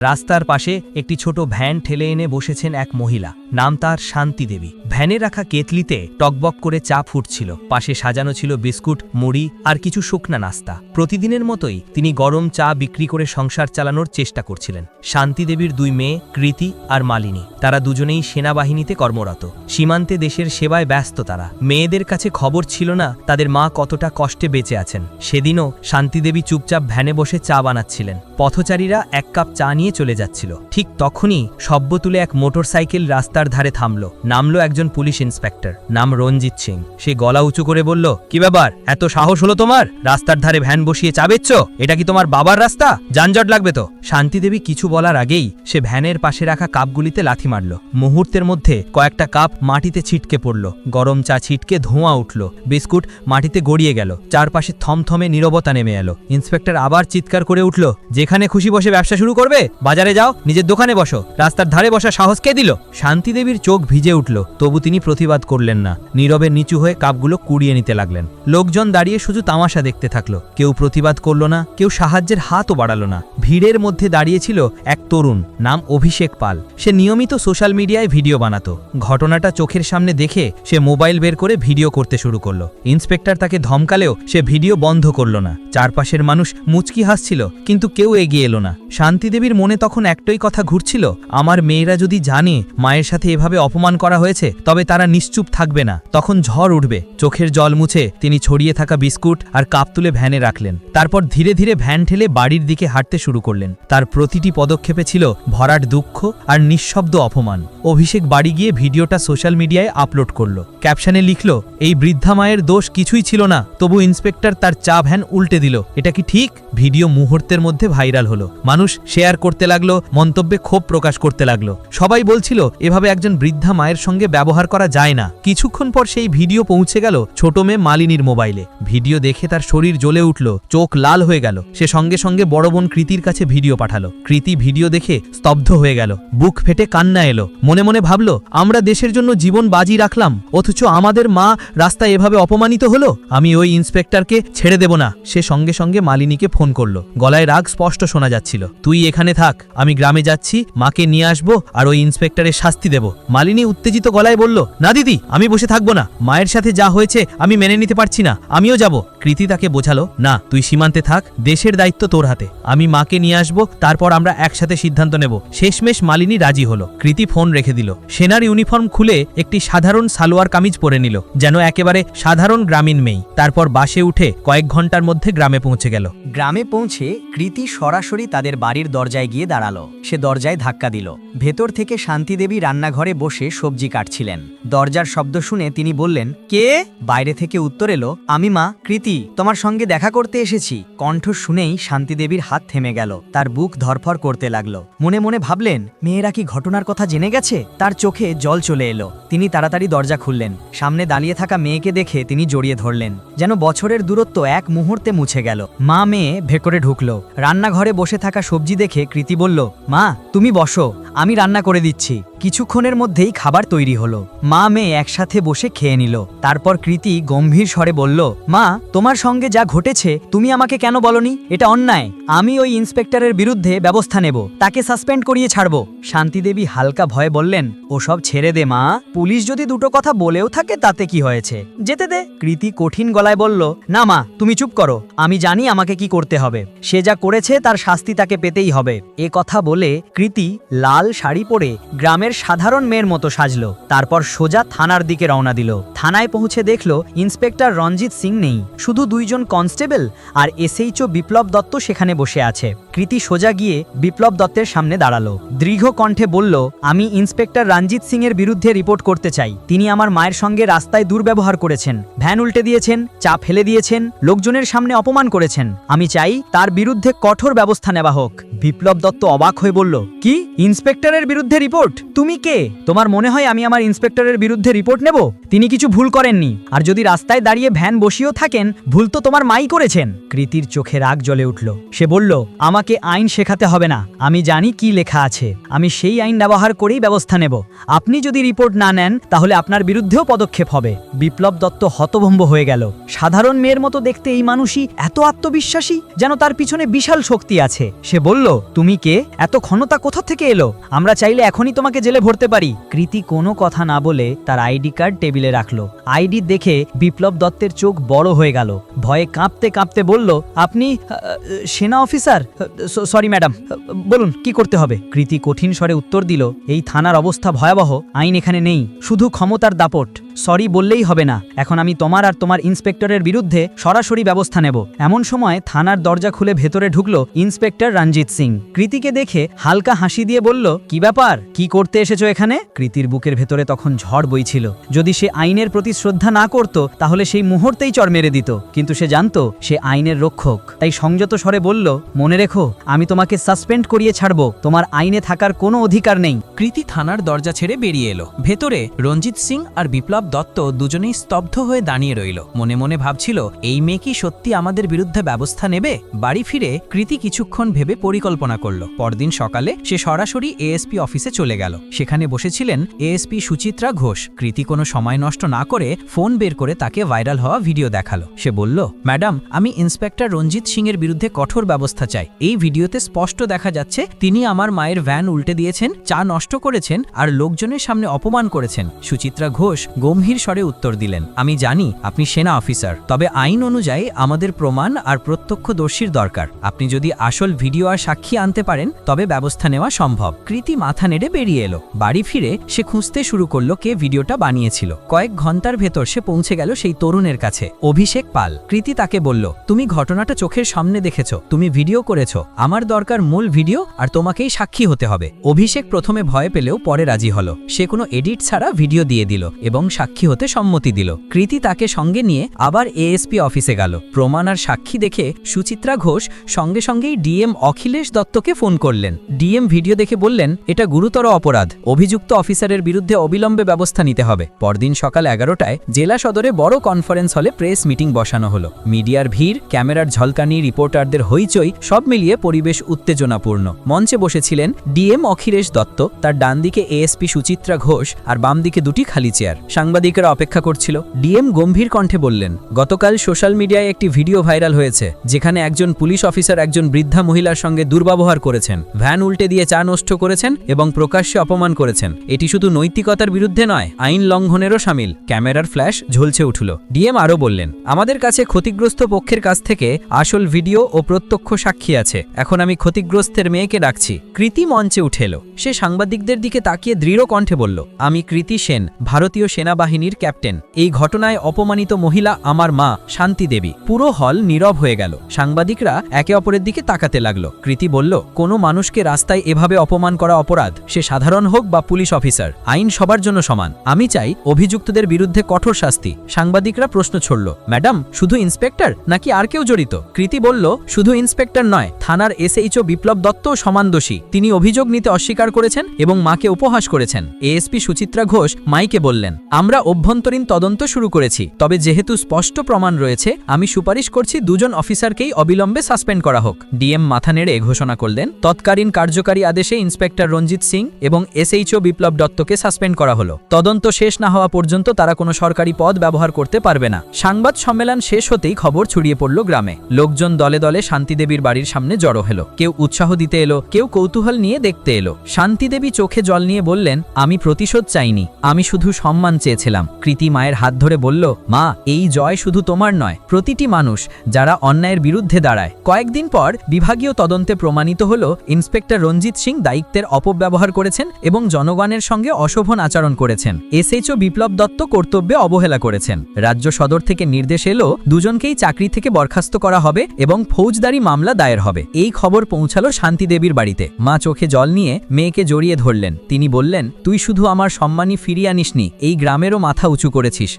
রাস্তার পাশে একটি ছোট ভ্যান ঠেলে এনে বসেছেন এক মহিলা, নাম তার শান্তি দেবী। ভ্যানে রাখা কেতলিতে টকবক করে চা ফুটছিল, পাশে সাজানো ছিল বিস্কুট, মুড়ি আর কিছু শুকনা নাস্তা। প্রতিদিনের মতোই তিনি গরম চা বিক্রি করে সংসার চালানোর চেষ্টা করছিলেন। শান্তি দেবীর দুই মেয়ে কৃতি আর মালিনী, তারা দুজনেই সেনাবাহিনীতে কর্মরত। সীমান্তে দেশের সেবায় ব্যস্ত তারা। মেয়েদের কাছে খবর ছিল না তাদের মা কতটা কষ্টে বেঁচে আছেন। সেদিনও শান্তি দেবী চুপচাপ ভ্যানে বসে চা বানাচ্ছিলেন। পথচারীরা এক কাপ চা নিয়ে চলে যাচ্ছিল। ঠিক তখনই শব্দ তুলে এক মোটরসাইকেল রাস্তার ধারে থামল। নামলো একজন পুলিশ ইন্সপেক্টর, নাম রঞ্জিত সিং। সে গলা উঁচু করে বলল, কি ব্যাপার, এত সাহস হলো তোমার? রাস্তার ধারে ভ্যান বসিয়ে চা বেচছ? এটা কি তোমার বাবার রাস্তা? যানজট লাগবে তো। শান্তি দেবী কিছু বলার আগেই সে ভ্যানের পাশে রাখা কাপগুলিতে লাথি মারল। মুহূর্তের মধ্যে কয়েকটা কাপ মাটিতে ছিটকে পড়ল। গরম চা ছিটকে ধোঁয়া উঠল, বিস্কুট মাটিতে গড়িয়ে গেল। চারপাশে থমথমে নীরবতা নেমে এলো। ইন্সপেক্টর আবার চিৎকার করে উঠল, যেখানে খুশি বসে ব্যবসা শুরু করবে? বাজারে যাও, নিজের দোকানে বসো। রাস্তার ধারে বসা সাহস কে দিল? শান্তি দেবীর চোখ ভিজে উঠল, তবু তিনি প্রতিবাদ করলেন না। নীরবে নিচু হয়ে কাপগুলো কুড়িয়ে নিতে লাগলেন। লোকজন দাঁড়িয়ে শুধু তামাশা দেখতে থাকলো। কেউ প্রতিবাদ করল না, কেউ সাহায্যের হাতও বাড়ালো না। ভিড়ের মধ্যে দাঁড়িয়েছিল এক তরুণ, নাম অভিষেক পাল। সে নিয়মিত সোশ্যাল মিডিয়ায় ভিডিও বানাতো। ঘটনাটা চোখের সামনে দেখে সে মোবাইল বের করে ভিডিও করতে শুরু করলো। ইন্সপেক্টর তাকে ধমকালেও সে ভিডিও বন্ধ করল না। চারপাশের মানুষ মুচকি হাসছিল, কিন্তু কেউ এগিয়ে এলো না। শান্তি দেবীর মনে তখন একটাই কথা ঘুরছিল, আমার মেয়েরা যদি জানে মায়ের সাথে এভাবে অপমান করা হয়েছে, তবে তারা নিশ্চুপ থাকবে না, তখন ঝড় উঠবে। চোখের জল মুছে তিনি ছড়িয়ে থাকা বিস্কুট আর কাপ তুলে ভ্যানে রাখলেন। তারপর ধীরে ধীরে ভ্যান ঠেলে বাড়ির দিকে হাঁটতে শুরু করলেন। তার প্রতিটি পদক্ষেপে ছিল ভরাট দুঃখ আর নিঃশব্দ অপমান। অভিষেক বাড়ি গিয়ে ভিডিওটা সোশ্যাল মিডিয়ায় আপলোড করলো। ক্যাপশনে লিখল, এই বৃদ্ধা মায়ের দোষ কিছুই ছিল না, তবু ইন্সপেক্টর তার চা ভ্যান উল্টে দিল। এটা কি ঠিক? ভিডিও মুহূর্তের মধ্যে ভাইরাল হলো। মানুষ শেয়ার করতে লাগলো, মন্তব্যে ক্ষোভ প্রকাশ করতে লাগলো। সবাই বলছিল, এভাবে একজন বৃদ্ধা মায়ের সঙ্গে ব্যবহার করা যায় না। কিছুক্ষণ পর সেই ভিডিও পৌঁছে গেল ছোট মেয়ে মালিনীর মোবাইলে। ভিডিও দেখে তার শরীর জ্বলে উঠল, চোখ লাল হয়ে গেল। সে সঙ্গে সঙ্গে বড় বোন কৃতির কাছে ভিডিও পাঠালো। কৃতি ভিডিও দেখে স্তব্ধ হয়ে গেল, বুক ফেটে কান্না এলো। মনে মনে ভাবলো, আমরা দেশের জন্য জীবন বাজি রাখলাম, অথচ আমাদের মা রাস্তায় এভাবে অপমানিত হলো। আমি ওই ইন্সপেক্টরকে ছেড়ে দেব না। সে সঙ্গে সঙ্গে মালিনীকে ফোন করলো। গলায় রাগ স্পষ্ট শোনা যাচ্ছিল। তুই এখানে থাক, আমি গ্রামে যাচ্ছি, মাকে নিয়ে আসবো আর ওই ইন্সপেক্টরের শাস্তি দেব। মালিনী উত্তেজিত গলায় বলল, না দিদি, আমি বসে থাকবো না। মায়ের সাথে যা হয়েছে আমি মেনে নিতে পারছি না, আমিও যাব। কৃতি তাকে বোঝালো, না, তুই সীমান্তে থাক, দেশের দায়িত্ব তোর হাতে। আমি মাকে নিয়ে আসবো, তারপর আমরা একসাথে সিদ্ধান্ত নেব। শেষমেশ মালিনী রাজি হলো। কৃতি ফোন রেখে দিল। সেনার ইউনিফর্ম খুলে একটি সাধারণ সালোয়ার কামিজ পরে নিল, যেন একেবারে সাধারণ গ্রামীণ মেয়ে। তারপর বাসে উঠে কয়েক ঘন্টার মধ্যে গ্রামে পৌঁছে গেল। গ্রামে পৌঁছে কৃতি সরাসরি তাদের বাড়ির দরজায় গিয়ে দাঁড়ালো। সে দরজায় ধাক্কা দিল। ভেতর থেকে শান্তি দেবী রান্নাঘরে বসে সবজি কাটছিলেন। দরজার শব্দ শুনে তিনি বললেন, কে? বাইরে থেকে উত্তর এলো, আমি মা, কৃতি, তোমার সঙ্গে দেখা করতে এসেছি। কণ্ঠ শুনেই শান্তি দেবীর হাত থেমে গেল। তার বুক ধরফর করতে লাগলো। মনে মনে ভাবলেন, মেয়েরা কি ঘটনার কথা জেনে গেছে? তার চোখে জল চলে এলো। তিনি তাড়াতাড়ি দরজা খুললেন। সামনে দাঁড়িয়ে থাকা মেয়েকে দেখে তিনি জড়িয়ে ধরলেন, যেন বছরের দূরত্ব এক মুহূর্তে মুছে গেল। মা মেয়ে ভেতরে ঢুকলো। রান্নাঘরে বসে থাকা সবজি দেখে কৃতি বলল, মা, তুমি বসো, আমি রান্না করে দিচ্ছি। কিছুক্ষণের মধ্যেই খাবার তৈরি হলো। মা মেয়ে একসাথে বসে খেয়ে নিল। তারপর কৃতি গম্ভীর স্বরে বলল, মা, তোমার সঙ্গে যা ঘটেছে তুমি আমাকে কেন বলনি? এটা অন্যায়। আমি ওই ইন্সপেক্টরের বিরুদ্ধে ব্যবস্থা নেব, তাকে সাসপেন্ড করিয়ে ছাড়ব। শান্তি দেবী হালকা ভয়ে বললেন, ওসব ছেড়ে দে মা, পুলিশ যদি দুটো কথা বলেও থাকে তাতে কি হয়েছে, যেতে দে। কৃতি কঠিন গলায় বলল, না মা, তুমি চুপ করো, আমি জানি আমাকে কি করতে হবে। সে যা করেছে তার শাস্তি তাকে পেতেই হবে। এ কথা বলে কৃতি লাল শাড়ি পরে গ্রামের সাধারণ মেয়ের মতো সাজলো। তারপর সোজা থানার দিকে রওনা দিল। থানায় পৌঁছে দেখলো ইন্সপেক্টর রঞ্জিত সিং নেই, শুধু দুইজন কনস্টেবল আর এসএইচও বিপ্লব দত্ত সেখানে বসে আছে। কৃতি সোজা গিয়ে বিপ্লব দত্তের সামনে দাঁড়ালো। দৃঢ় কণ্ঠে বলল, আমি ইন্সপেক্টর রঞ্জিত সিং এর বিরুদ্ধে রিপোর্ট করতে চাই। তিনি আমার মায়ের সঙ্গে রাস্তায় দুর্ব্যবহার করেছেন, ভ্যান উল্টে দিয়েছেন, চা ফেলে দিয়েছেন, লোকজনের সামনে অপমান করেছেন। আমি চাই তার বিরুদ্ধে কঠোর ব্যবস্থা নেওয়া হোক। বিপ্লব দত্ত অবাক হয়ে বলল, কি? ইন্সপেক্টর ইন্সপেক্টরের বিরুদ্ধে রিপোর্ট? তুমি কে? তোমার মনে হয় আমি আমার ইন্সপেক্টরের বিরুদ্ধে রিপোর্ট নেব? তিনি কিছু ভুল করেননি, আর যদি রাস্তায় দাঁড়িয়ে ভ্যান বসিয়েও থাকেন, ভুল তো তোমার মাই করেছেন। কৃতির চোখে রাগ জ্বলে উঠল। সে বলল, আমাকে আইন শেখাতে হবে না, আমি জানি কি লেখা আছে, আমি সেই আইন ব্যবহার করেই ব্যবস্থা নেব। আপনি যদি রিপোর্ট না নেন তাহলে আপনার বিরুদ্ধেও পদক্ষেপ হবে। বিপ্লব দত্ত হতভম্ব হয়ে গেল। সাধারণ মেয়ের মতো দেখতে এই মানুষই এত আত্মবিশ্বাসী, যেন তার পিছনে বিশাল শক্তি আছে। সে বলল, তুমি কে? এত ক্ষমতা কোথা থেকে এলো? আমরা চাইলে এখনই তোমাকে জেলে ভরতে পারি। কৃতি কোনো কথা না বলে তার আইডি কার্ড টেবিলে রাখলো। আইডি দেখে বিপ্লব দত্তের চোখ বড় হয়ে গেল। ভয়ে কাঁপতে কাঁপতে বলল, আপনি সেনা অফিসার? সরি ম্যাডাম, বলুন কি করতে হবে? কৃতি কঠিন স্বরে উত্তর দিল, এই থানার অবস্থা ভয়াবহ, আইন এখানে নেই, শুধু ক্ষমতার দাপট। সরি বললেই হবে না, এখন আমি তোমার আর তোমার ইন্সপেক্টরের বিরুদ্ধে সরাসরি ব্যবস্থা নেব। এমন সময় থানার দরজা খুলে ভেতরে ঢুকলো ইন্সপেক্টর রঞ্জিত সিং। কৃতিকে দেখে হালকা হাসি দিয়ে বলল, কি ব্যাপার, কি করতে এসেছো এখানে? কৃতির বুকের ভেতরে তখন ঝড় বইছিল। যদি সে আইনের প্রতি শ্রদ্ধা না করত তাহলে সেই মুহূর্তেই চড় মেরে দিত, কিন্তু সে জানতো সে আইনের রক্ষক। তাই সংযত স্বরে বলল, মনে রেখো, আমি তোমাকে সাসপেন্ড করিয়ে ছাড়বো, তোমার আইনে থাকার কোনো অধিকার নেই। কৃতি থানার দরজা ছেড়ে বেরিয়ে এলো। ভেতরে রঞ্জিত সিং আর বিপ্লব দত্ত দুজনেই স্তব্ধ হয়ে দাঁড়িয়ে রইল। মনে মনে ভাবছিল, এই মেয়ে কি সত্যি আমাদের বিরুদ্ধে ব্যবস্থা নেবে? বাড়ি ফিরে কৃতি কিছুক্ষণ ভেবে পরিকল্পনা করল। পরদিন সকালে সে সরাসরি এএসপি অফিসে চলে গেল। সেখানে বসেছিলেন এএসপি সুচিত্রা ঘোষ। কৃতি কোনো সময় নষ্ট না করে ফোন বের করে তাকে ভাইরাল হওয়া ভিডিও দেখালো। সে বলল, ম্যাডাম, আমি ইন্সপেক্টর রঞ্জিত সিং এর বিরুদ্ধে কঠোর ব্যবস্থা চাই। এই ভিডিওতে স্পষ্ট দেখা যাচ্ছে তিনি আমার মায়ের ভ্যান উল্টে দিয়েছেন, চা নষ্ট করেছেন আর লোকজনের সামনে অপমান করেছেন। সুচিত্রা ঘোষ গম্ভীর স্বরে উত্তর দিলেন, আমি জানি আপনি সেনা অফিসার, তবে আইন অনুযায়ী আমাদের প্রমাণ আর প্রত্যক্ষদর্শীর দরকার। আপনি যদি আসল ভিডিও আর সাক্ষী আনতে পারেন তবে ব্যবস্থা নেওয়া সম্ভব। কৃতি মাথা নেড়ে বেরিয়ে এলো। বাড়ি ফিরে সে খুঁজতে শুরু করলো কে ভিডিওটা বানিয়েছিল। কয়েক ঘন্টার ভেতর সে পৌঁছে গেল সেই তরুণের কাছে, অভিষেক পাল। কৃতি তাকে বলল, তুমি ঘটনাটা চোখের সামনে দেখেছো, তুমি ভিডিও করেছো, আমার দরকার মূল ভিডিও আর তোমাকেই সাক্ষী হতে হবে। অভিষেক প্রথমে ভয় পেলেও পরে রাজি হলো। সে কোনো এডিট ছাড়া ভিডিও দিয়ে দিল এবং সাক্ষী হতে সম্মতি দিল। কৃতি তাকে সঙ্গে নিয়ে আবার এএসপি অফিসে গেল। প্রমাণ আর সাক্ষী দেখে সুচিত্রা ঘোষ সঙ্গে সঙ্গেই ডিএম অখিলেশ দত্তকে ফোন করলেন। ডিএম ভিডিও দেখে বললেন, এটা গুরুতর অপরাধ, অভিযুক্ত অফিসারের বিরুদ্ধে অবিলম্বে ব্যবস্থা নিতে হবে। পরদিন সকাল 11টায় জেলা সদরে বড় কনফারেন্স হলে প্রেস মিটিং বসানো হলো। মিডিয়ার ভিড়, ক্যামেরার ঝলকানি, রিপোর্টারদের হইচই, সব মিলিয়ে পরিবেশ উত্তেজনাপূর্ণ। মঞ্চে বসেছিলেন ডিএম অখিলেশ দত্ত, তার ডান দিকে এএসপি সুচিত্রা ঘোষ আর বাম দিকে দুটি খালি চেয়ার। সাংবাদিকরা অপেক্ষা করছিল। ডিএম গম্ভীর কণ্ঠে বললেন, গতকাল সোশ্যাল মিডিয়ায় একটি ভিডিও ভাইরাল হয়েছে যেখানে একজন পুলিশ অফিসার একজন বৃদ্ধা মহিলার সঙ্গে দুর্ব্যবহার করেছেন, ভ্যান উল্টে দিয়ে চা নষ্ট করেছেন এবং প্রকাশ্যে অপমান করেছেন। এটি শুধু নৈতিকতার বিরুদ্ধে নয়, আইন লঙ্ঘনেরও শামিল। ক্যামেরার ফ্ল্যাশ ঝলছে উঠল। ডিএম আরও বললেন, আমাদের কাছে ক্ষতিগ্রস্ত পক্ষের কাছ থেকে আসল ভিডিও ও প্রত্যক্ষ সাক্ষী আছে। এখন আমি ক্ষতিগ্রস্তের মেয়েকে ডাকছি। কৃতি মঞ্চে উঠে এলো। সে সাংবাদিকদের দিকে তাকিয়ে দৃঢ় কণ্ঠে বলল, আমি কৃতি সেন, ভারতীয় সেনাবাহিনীর ক্যাপ্টেন। এই ঘটনায় অপমানিত মহিলা আমার মা শান্তি দেবী। পুরো হল নীরব হয়ে গেল। সাংবাদিকরা একে অপরের দিকে তাকাতে লাগলো। কৃতি বলল, কোনো মানুষকে রাস্তায় এভাবে অপমান করা অপরাধ, সে সাধারণ হোক বা পুলিশ অফিসার, আইন সবার জন্য সমান। আমি চাই অভিযুক্তদের বিরুদ্ধে কঠোর শাস্তি। সাংবাদিকরা প্রশ্ন ছড়ল, ম্যাডাম, শুধু ইন্সপেক্টর নাকি আর কেউ জড়িত? কৃতি বলল, শুধু ইন্সপেক্টর নয়, থানার এসএইচও বিপ্লব দত্তও সমান দোষী। তিনি অভিযোগ নিতে অস্বীকার করেছেন এবং মাকে উপহাস করেছেন। এএসপি সুচিত্রা ঘোষ মাইকে বললেন, আমরা অভ্যন্তরীণ তদন্ত শুরু করেছি, তবে যেহেতু স্পষ্ট প্রমাণ রয়েছে আমি সুপারিশ করছি দুজন অফিসারকেই অবিলম্বে সাসপেন্ড করা হোক। ডিএম মাথা নেড়ে ঘোষণা করলেন, তৎকালীন কার্যকারী আদেশে ইন্সপেক্টর রঞ্জিত সিং এবং এসএইচও বিপ্লব দত্তকে সাসপেন্ড করা হলো। তদন্ত শেষ না হওয়া পর্যন্ত তারা কোনো সরকারি পদ ব্যবহার করতে পারবে না। সংবাদ সম্মেলন শেষ হতেই খবর ছড়িয়ে পড়ল গ্রামে। লোকজন দলে দলে শান্তিদেবীর বাড়ির সামনে জড়ো হলো। কেউ উৎসাহ দিতে এলো, কেউ কৌতূহল নিয়ে দেখতে এলো। শান্তিদেবী চোখে জল নিয়ে বললেন, আমি প্রতিশোধ চাইনি, আমি শুধু সম্মান চেয়েছিলাম। কৃতি মায়ের হাত ধরে বলল, মা, এই জয় শুধু তোমার নয়, প্রতিটি মানুষ যারা অন্যায়ের বিরুদ্ধে দাঁড়ায়। কয়েকদিন পর বিভাগীয় তদন্তে প্রমাণিত হলো ইন্সপেক্টর রঞ্জিত সিং দায়িত্বের অপব্যবহার করেছেন এবং জনগণের সঙ্গে অশোভন আচরণ করেছেন। এসএইচও বিপ্লব দত্ত কর্তব্যে অবহেলা করেছেন। রাজ্য সদর থেকে নির্দেশ এলো দুজনকেই চাকরি থেকে বরখাস্ত করা হবে এবং ফৌজদারি মামলা দায়ের হবে। এই খবর পৌঁছালো শান্তিদেবীর বাড়িতে। মা চোখে জল নিয়ে মেয়েকে জড়িয়ে ধরলেন। তিনি বললেন, তুই শুধু আমার সম্মানই ফিরিয়ে আনিসনি, এই গ্রামেরও মাথা উঁচু করেছিস।